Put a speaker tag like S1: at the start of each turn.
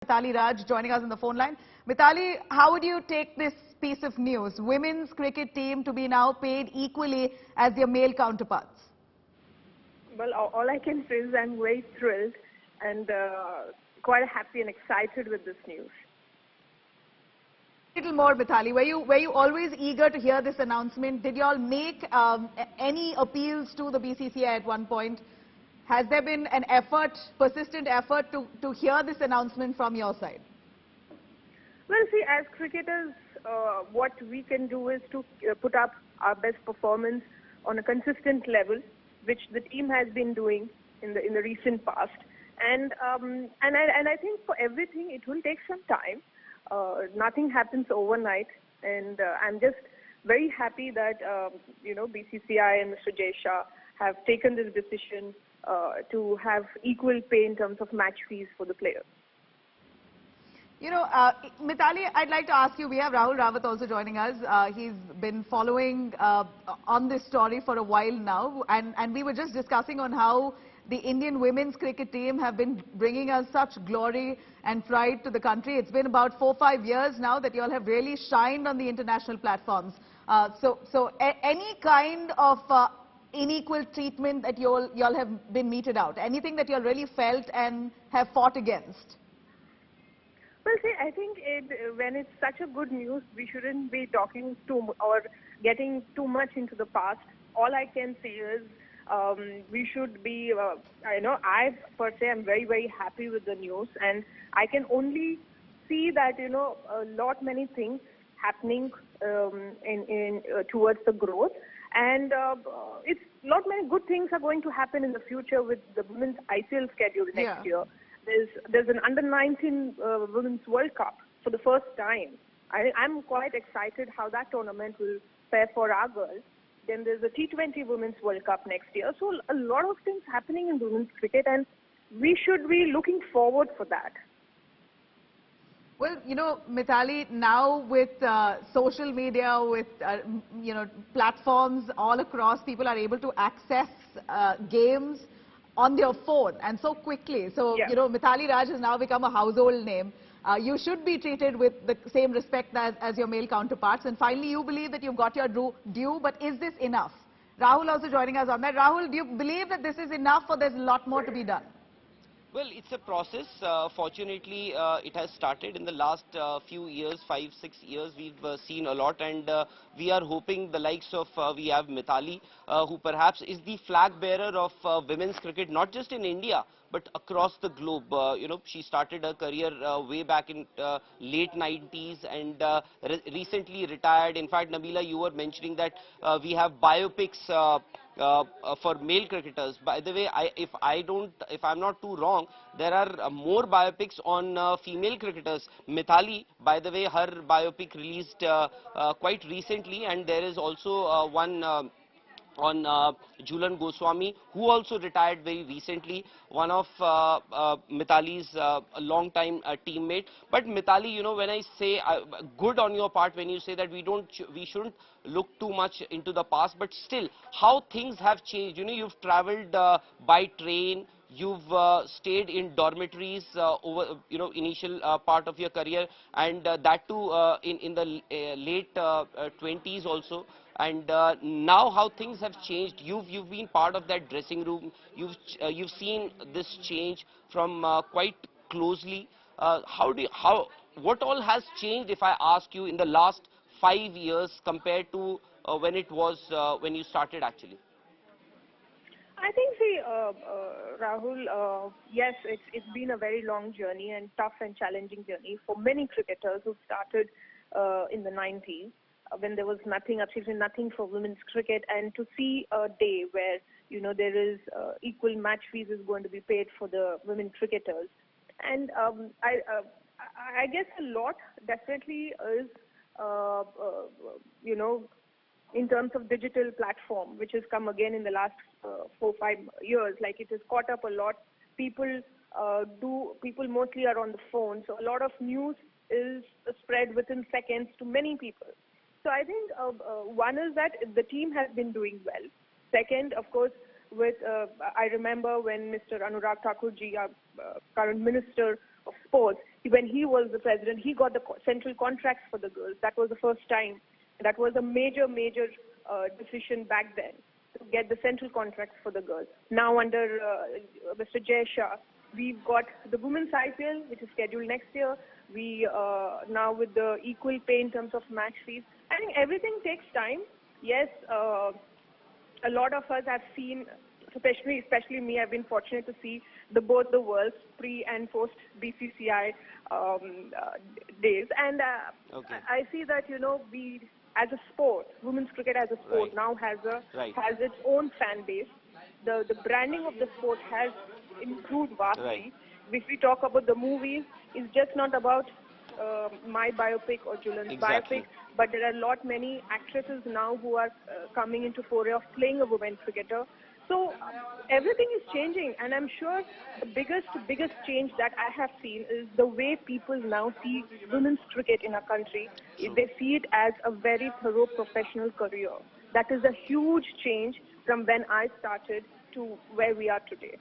S1: Mithali Raj joining us on the phone line. Mithali, how would you take this piece of news? Women's cricket team to be now paid equally as their male counterparts.
S2: Well, all I can say is I'm very thrilled and quite happy and excited with this news.
S1: A little more, Mithali. Were you always eager to hear this announcement? Did you all make any appeals to the BCCI at one point? Has there been an effort, persistent effort to hear this announcement from your side?
S2: Well, see, as cricketers, what we can do is to put up our best performance on a consistent level, which the team has been doing in the recent past. And I think for everything, it will take some time. Nothing happens overnight, and I'm just very happy that BCCI and Mr. Jay Shah have taken this decision to have equal pay in terms of match fees for the players.
S1: You know, Mithali, I'd like to ask you, we have Rahul Rawat also joining us. He's been following on this story for a while now, and we were just discussing on how the Indian women's cricket team have been bringing us such glory and pride to the country. It's been about 4 or 5 years now that you all have really shined on the international platforms. So any kind of unequal treatment that you all have been meted out? Anything that you all really felt and have fought against?
S2: Well, see, I think when it's such a good news, we shouldn't be talking or getting too much into the past. All I can say is we should be, I per se am very, very happy with the news, and I can only see that, many things happening towards the growth. And it's many good things are going to happen in the future with the women's IPL schedule next year. There's an under-19 Women's World Cup for the first time. I'm quite excited how that tournament will fare for our girls. Then there's a T20 Women's World Cup next year. So a lot of things happening in women's cricket, and we should be looking forward for that.
S1: Well, Mithali, now with social media, with, platforms all across, people are able to access games on their phone and so quickly. So, Mithali Raj has now become a household name. You should be treated with the same respect as your male counterparts. And finally, you believe that you've got your due, but is this enough? Rahul also joining us on that. Rahul, do you believe that this is enough, or there's a lot more to be done?
S3: Well, it's a process. Fortunately, it has started in the last few years, 5, 6 years. We've seen a lot, and we are hoping the likes of, we have Mithali, who perhaps is the flag bearer of women's cricket, not just in India, but across the globe. She started her career way back in late 90s and recently retired. In fact, Nabila, you were mentioning that we have biopics for male cricketers. By the way, if I'm not too wrong, there are more biopics on female cricketers. Mithali, by the way, her biopic released quite recently, and there is also one on Jhulan Goswami, who also retired very recently, one of Mithali's long-time teammate. But Mithali, when I say good on your part when you say that we shouldn't look too much into the past, but still, how things have changed. You've traveled by train. You've stayed in dormitories over initial part of your career, and that too in the late 20s also. And now how things have changed. You've been part of that dressing room. You've seen this change from quite closely. What all has changed, if I ask you, in the last 5 years compared to when it was when you started actually?
S2: I think, Rahul, yes, it's been a very long journey and tough and challenging journey for many cricketers who started in the 90s when there was absolutely nothing for women's cricket, and to see a day where, there is equal match fees is going to be paid for the women cricketers. And I guess a lot definitely is, in terms of digital platform, which has come again in the last 4 or 5 years. Like, it has caught up a lot. People mostly are on the phone, so a lot of news is spread within seconds to many people. So I think one is that the team has been doing well. Second, of course, I remember when Mr. Anurag Thakurji, our current Minister of Sports, when he was the president, he got the central contracts for the girls. That was the first time. That was a major decision back then, to get the central contracts for the girls. Now under Mr. Jay Shah, we've got the women's IPL, which is scheduled next year. We now with the equal pay in terms of match fees. I think everything takes time. Yes, a lot of us have seen, especially me, I've been fortunate to see both the worlds, pre and post BCCI days. And
S3: Okay.
S2: I see that, we as a sport, women's cricket as a sport now has its own fan base. The branding of the sport has improved vastly.
S3: Right.
S2: If we talk about the movies, it's just not about my biopic or Julian's biopic, but there are many actresses now who are coming into foray of playing a women cricketer. So everything is changing, and I'm sure the biggest change that I have seen is the way people now see women's cricket in our country. They see it as a very thorough professional career. That is a huge change from when I started to where we are today.